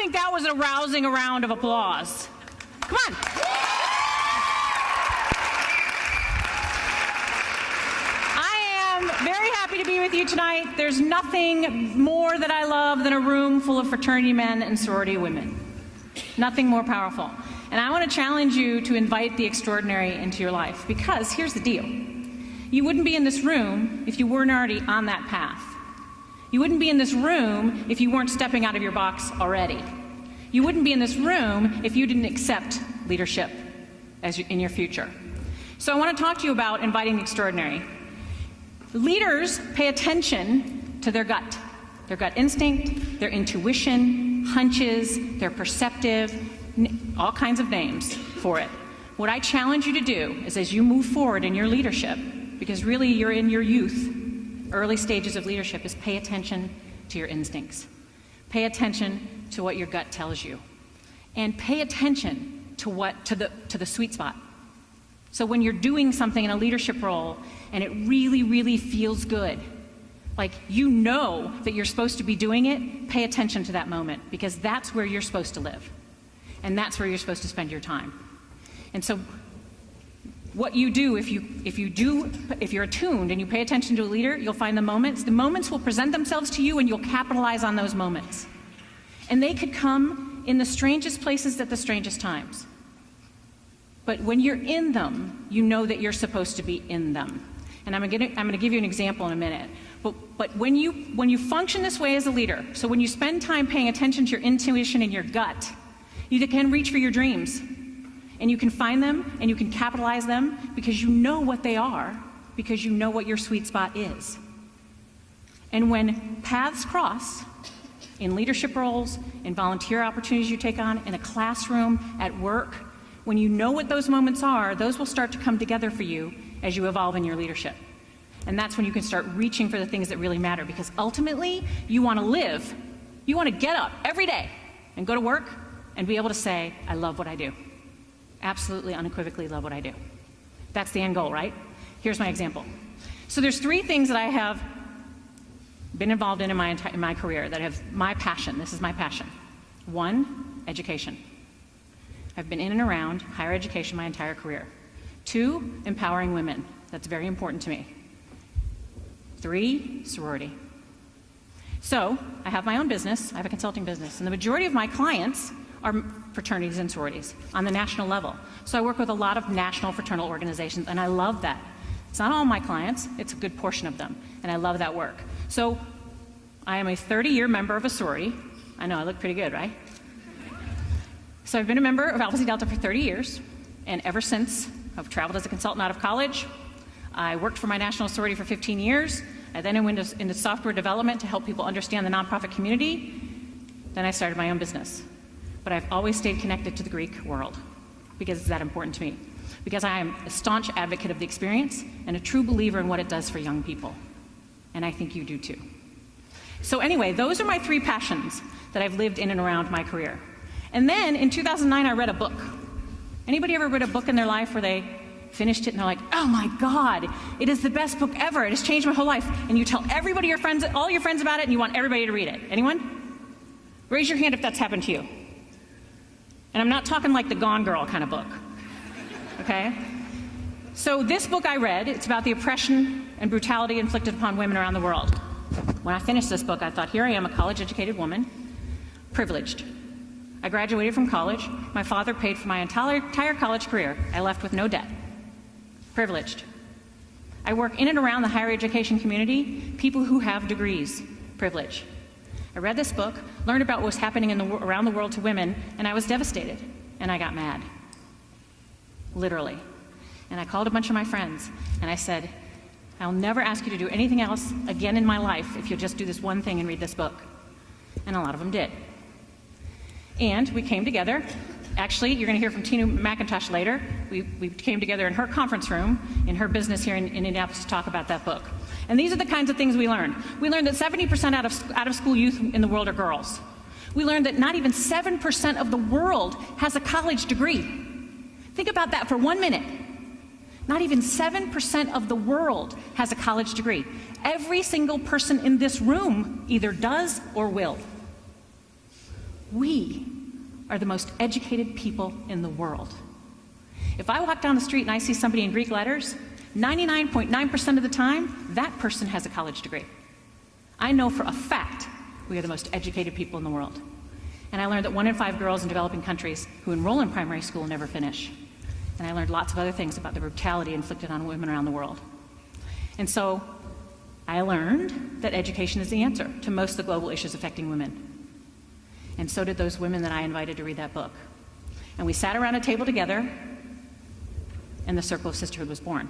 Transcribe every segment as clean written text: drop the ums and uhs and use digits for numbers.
think that was a rousing round of applause? Come on. I am very happy to be with you tonight. There's nothing more that I love than a room full of fraternity men and sorority women. Nothing more powerful. And I want to challenge you to invite the extraordinary into your life, because here's the deal. You wouldn't be in this room if you weren't already on that path. You wouldn't be in this room if you weren't stepping out of your box already. You wouldn't be in this room if you didn't accept leadership in your future. So I want to talk to you about inviting the extraordinary. Leaders pay attention to their gut instinct, their intuition, hunches, their perceptive, all kinds of names for it. What I challenge you to do is, as you move forward in your leadership, because really you're in your youth, early stages of leadership, is pay attention to your instincts. Pay attention to what your gut tells you. And pay attention to the sweet spot. So when you're doing something in a leadership role and it really, really feels good, like you know that you're supposed to be doing it, pay attention to that moment, because that's where you're supposed to live. And that's where you're supposed to spend your time. And so what you do, if you're attuned and you pay attention to a leader, you'll find the moments will present themselves to you and you'll capitalize on those moments. And they could come in the strangest places at the strangest times. But when you're in them, you know that you're supposed to be in them. And I'm going to give you an example in a minute. But when you function this way as a leader, so when you spend time paying attention to your intuition and your gut, you can reach for your dreams. And you can find them and you can capitalize them because you know what they are, because you know what your sweet spot is. And when paths cross, in leadership roles, in volunteer opportunities you take on, in a classroom, at work, when you know what those moments are, those will start to come together for you as you evolve in your leadership. And that's when you can start reaching for the things that really matter, because ultimately you want to live, you want to get up every day and go to work and be able to say, I love what I do. Absolutely, unequivocally love what I do. That's the end goal, right? Here's my example. So there's 3 things that I have been involved in my career that have my passion. This is my passion. 1, education. I've been in and around higher education my entire career. 2, empowering women. That's very important to me. 3, sorority. So I have my own business. I have a consulting business, and the majority of my clients are fraternities and sororities on the national level. So I work with a lot of national fraternal organizations, and I love that. It's not all my clients, it's a good portion of them, and I love that work. So I am a 30-year member of a sorority. I know, I look pretty good, right? So I've been a member of Alpha Psi Delta for 30 years, and ever since, I've traveled as a consultant out of college. I worked for my national sorority for 15 years. I then went into software development to help people understand the nonprofit community. Then I started my own business. But I've always stayed connected to the Greek world because it's that important to me. Because I am a staunch advocate of the experience and a true believer in what it does for young people. And I think you do too. So anyway, those are my 3 passions that I've lived in and around my career. And then in 2009, I read a book. Anybody ever read a book in their life where they finished it and they're like, oh my God, it is the best book ever. It has changed my whole life. And you tell everybody, your friends, all your friends about it, and you want everybody to read it. Anyone? Raise your hand if that's happened to you. And I'm not talking like the Gone Girl kind of book, okay? So this book I read, it's about the oppression and brutality inflicted upon women around the world. When I finished this book, I thought, here I am, a college-educated woman, privileged. I graduated from college. My father paid for my entire college career. I left with no debt. Privileged. I work in and around the higher education community, people who have degrees. Privilege. I read this book, learned about what was happening around the world to women, and I was devastated, and I got mad, literally. And I called a bunch of my friends, and I said, I'll never ask you to do anything else again in my life if you'll just do this one thing and read this book. And a lot of them did. And we came together. Actually, you're going to hear from Tina McIntosh later. We came together in her conference room, in her business here in Indianapolis, to talk about that book. And these are the kinds of things we learned. We learned that 70% out of school youth in the world are girls. We learned that not even 7% of the world has a college degree. Think about that for 1 minute. Not even 7% of the world has a college degree. Every single person in this room either does or will. We are the most educated people in the world. If I walk down the street and I see somebody in Greek letters, 99.9% of the time, that person has a college degree. I know for a fact we are the most educated people in the world. And I learned that 1 in 5 girls in developing countries who enroll in primary school never finish. And I learned lots of other things about the brutality inflicted on women around the world. And so I learned that education is the answer to most of the global issues affecting women. And so did those women that I invited to read that book. And we sat around a table together, and the Circle of Sisterhood was born.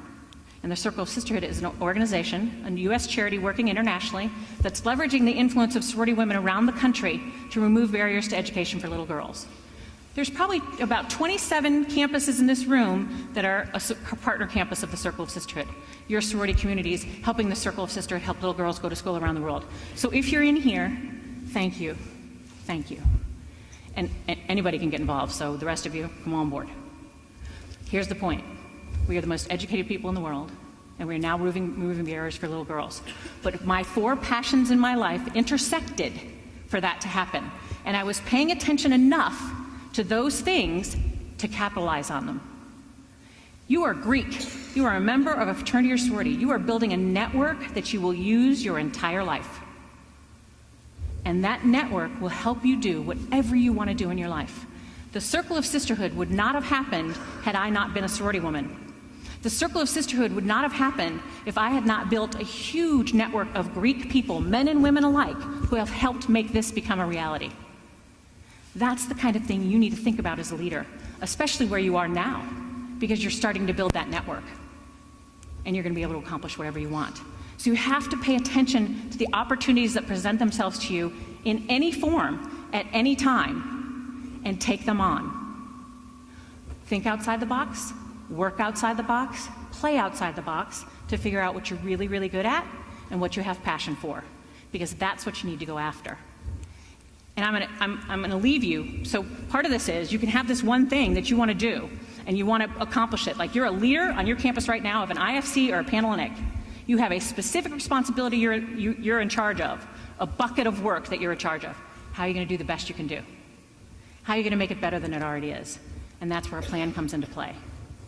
And the Circle of Sisterhood is an organization, a U.S. charity working internationally, that's leveraging the influence of sorority women around the country to remove barriers to education for little girls. There's probably about 27 campuses in this room that are a partner campus of the Circle of Sisterhood. Your sorority communities helping the Circle of Sisterhood help little girls go to school around the world. So if you're in here, thank you. Thank you. And anybody can get involved, so the rest of you, come on board. Here's the point. We are the most educated people in the world, and we are now removing barriers for little girls. But my 4 passions in my life intersected for that to happen. And I was paying attention enough to those things to capitalize on them. You are Greek. You are a member of a fraternity or sorority. You are building a network that you will use your entire life. And that network will help you do whatever you want to do in your life. The Circle of Sisterhood would not have happened had I not been a sorority woman. The Circle of Sisterhood would not have happened if I had not built a huge network of Greek people, men and women alike, who have helped make this become a reality. That's the kind of thing you need to think about as a leader, especially where you are now, because you're starting to build that network, and you're going to be able to accomplish whatever you want. So you have to pay attention to the opportunities that present themselves to you in any form, at any time, and take them on. Think outside the box, work outside the box, play outside the box to figure out what you're really, really good at and what you have passion for, because that's what you need to go after. And I'm gonna leave you. So part of this is you can have this one thing that you want to do and you want to accomplish it. Like you're a leader on your campus right now of an IFC or a panhellenic. You have a specific responsibility you're in charge of, a bucket of work that you're in charge of. How are you going to do the best you can do? How are you going to make it better than it already is? And that's where a plan comes into play.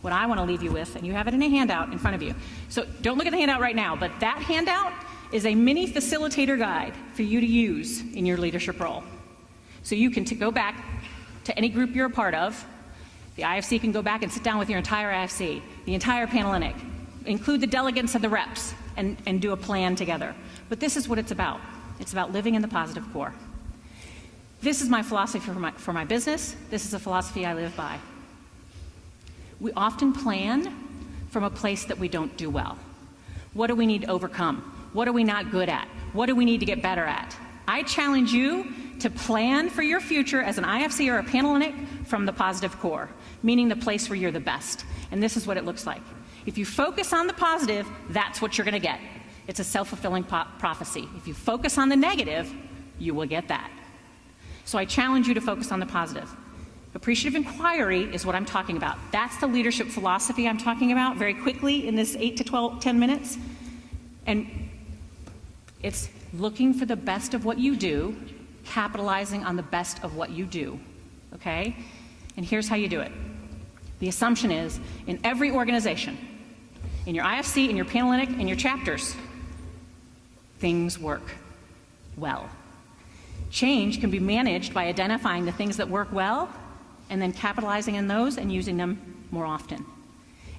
What I want to leave you with, and you have it in a handout in front of you. So don't look at the handout right now, but that handout is a mini facilitator guide for you to use in your leadership role. So you can go back to any group you're a part of. The IFC can go back and sit down with your entire IFC, the entire panhellenic, include the delegates and the reps, and do a plan together. But this is what it's about. It's about living in the positive core. This is my philosophy for my business. This is a philosophy I live by. We often plan from a place that we don't do well. What do we need to overcome? What are we not good at? What do we need to get better at? I challenge you to plan for your future as an IFC or a panhellenic from the positive core, meaning the place where you're the best. And this is what it looks like. If you focus on the positive, that's what you're going to get. It's a self-fulfilling prophecy. If you focus on the negative, you will get that. So I challenge you to focus on the positive. Appreciative inquiry is what I'm talking about. That's the leadership philosophy I'm talking about very quickly in this 8 to 10 minutes. And it's looking for the best of what you do, capitalizing on the best of what you do, okay? And here's how you do it. The assumption is, in every organization, in your IFC, in your panhellenic, in your chapters, things work well. Change can be managed by identifying the things that work well and then capitalizing on those and using them more often.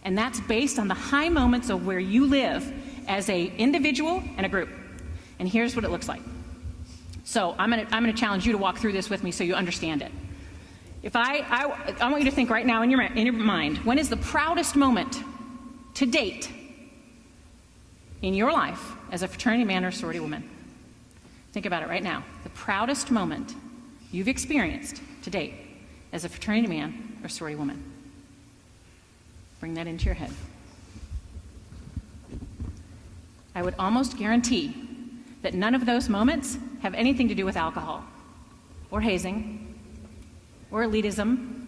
And that's based on the high moments of where you live as an individual and a group. And here's what it looks like. So I'm gonna challenge you to walk through this with me so you understand it. If I want you to think right now in your mind, when is the proudest moment to date in your life as a fraternity man or sorority woman? Think about it right now. The proudest moment you've experienced to date as a fraternity man or sorority woman. Bring that into your head. I would almost guarantee that none of those moments have anything to do with alcohol or hazing or elitism.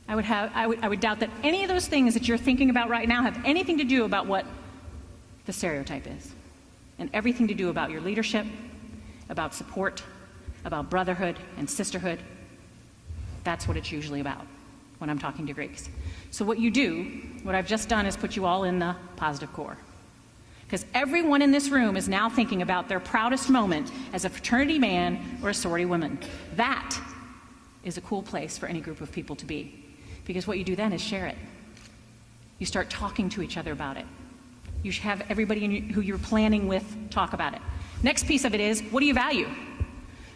I would doubt that any of those things that you're thinking about right now have anything to do about what the stereotype is, and everything to do about your leadership, about support, about brotherhood and sisterhood. That's what it's usually about when I'm talking to Greeks. So what you do, what I've just done is put you all in the positive core. Because everyone in this room is now thinking about their proudest moment as a fraternity man or a sorority woman. That is a cool place for any group of people to be. Because what you do then is share it. You start talking to each other about it. You should have everybody who you're planning with talk about it. Next piece of it is, what do you value?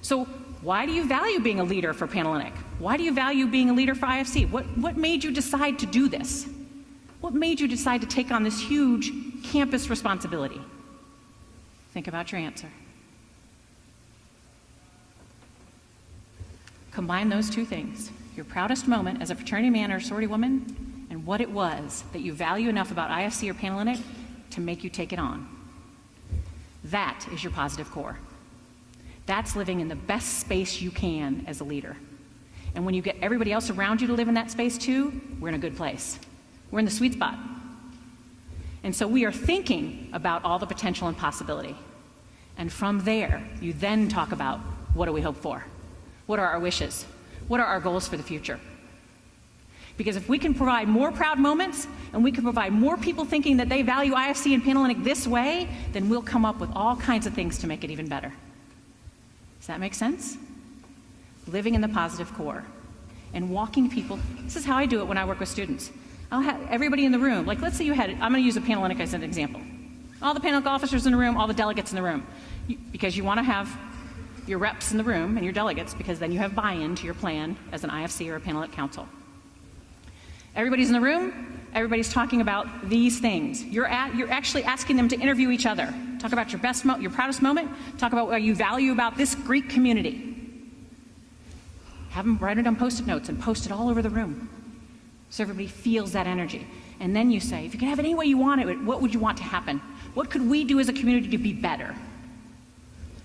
So why do you value being a leader for Panhellenic? Why do you value being a leader for IFC? What made you decide to do this? What made you decide to take on this huge campus responsibility? Think about your answer. Combine those two things, your proudest moment as a fraternity man or sorority woman, and what it was that you value enough about IFC or Panhellenic to make you take it on. That is your positive core. That's living in the best space you can as a leader. And when you get everybody else around you to live in that space too, we're in a good place. We're in the sweet spot. And so we are thinking about all the potential and possibility. And from there, you then talk about, what do we hope for? What are our wishes? What are our goals for the future? Because if we can provide more proud moments, and we can provide more people thinking that they value IFC and Panhellenic this way, then we'll come up with all kinds of things to make it even better. Does that make sense? Living in the positive core and walking people. This is how I do it when I work with students. I'll have everybody in the room, like let's say you had, I'm going to use a Panhellenic as an example. All the Panhellenic officers in the room, all the delegates in the room. Because you want to have your reps in the room and your delegates, because then you have buy-in to your plan as an IFC or a Panhellenic council. Everybody's in the room, everybody's talking about these things. You're actually asking them to interview each other. Talk about your best your proudest moment, talk about what you value about this Greek community. Have them write it on Post-it notes and post it all over the room so everybody feels that energy. And then you say, if you could have it any way you want it, what would you want to happen? What could we do as a community to be better?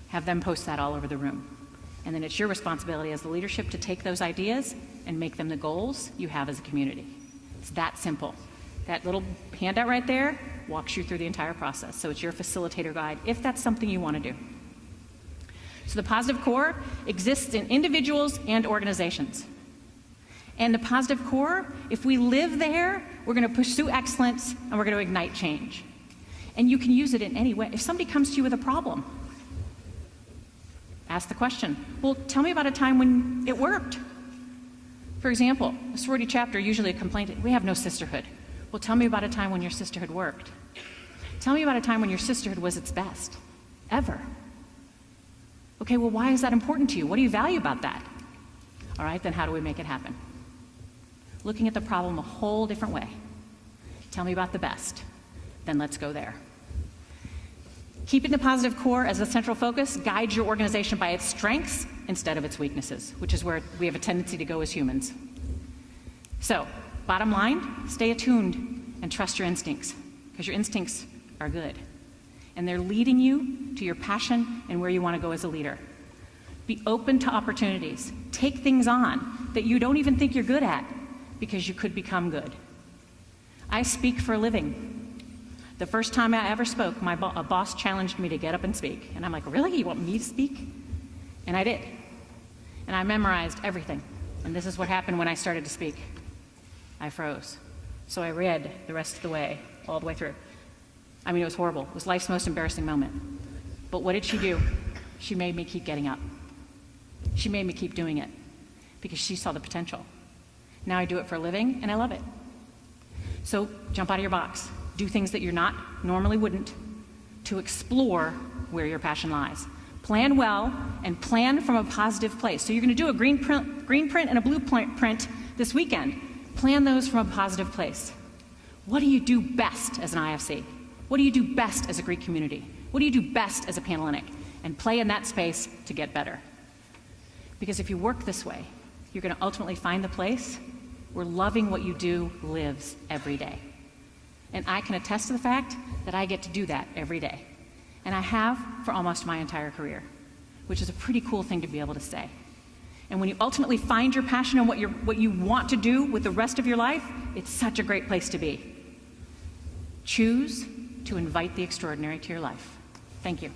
Have them post that all over the room. And then it's your responsibility as the leadership to take those ideas and make them the goals you have as a community. It's that simple. That little handout right there walks you through the entire process. So it's your facilitator guide if that's something you want to do. So the positive core exists in individuals and organizations. And the positive core, if we live there, we're going to pursue excellence and we're going to ignite change. And you can use it in any way. If somebody comes to you with a problem, ask the question, well, tell me about a time when it worked. For example, a sorority chapter, usually a complaint, we have no sisterhood. Well, tell me about a time when your sisterhood worked. Tell me about a time when your sisterhood was its best, ever. Okay, well, why is that important to you? What do you value about that? All right, then how do we make it happen? Looking at the problem a whole different way. Tell me about the best. Then let's go there. Keeping the positive core as a central focus guides your organization by its strengths instead of its weaknesses, which is where we have a tendency to go as humans. So, bottom line, stay attuned and trust your instincts, because your instincts are good. And they're leading you to your passion and where you want to go as a leader. Be open to opportunities. Take things on that you don't even think you're good at, because you could become good. I speak for a living. The first time I ever spoke, a boss challenged me to get up and speak. And I'm like, really? You want me to speak? And I did. And I memorized everything. And this is what happened when I started to speak. I froze. So I read the rest of the way, all the way through. I mean, it was horrible. It was life's most embarrassing moment. But what did she do? She made me keep getting up. She made me keep doing it because she saw the potential. Now I do it for a living, and I love it. So jump out of your box. Do things that you're not normally wouldn't to explore where your passion lies. Plan well and plan from a positive place. So you're going to do a green print and a blue print this weekend. Plan those from a positive place. What do you do best as an IFC? What do you do best as a Greek community? What do you do best as a Panhellenic? And play in that space to get better. Because if you work this way, you're going to ultimately find the place where loving what you do lives every day. And I can attest to the fact that I get to do that every day. And I have for almost my entire career, which is a pretty cool thing to be able to say. And when you ultimately find your passion and what you want to do with the rest of your life, it's such a great place to be. Choose to invite the extraordinary to your life. Thank you.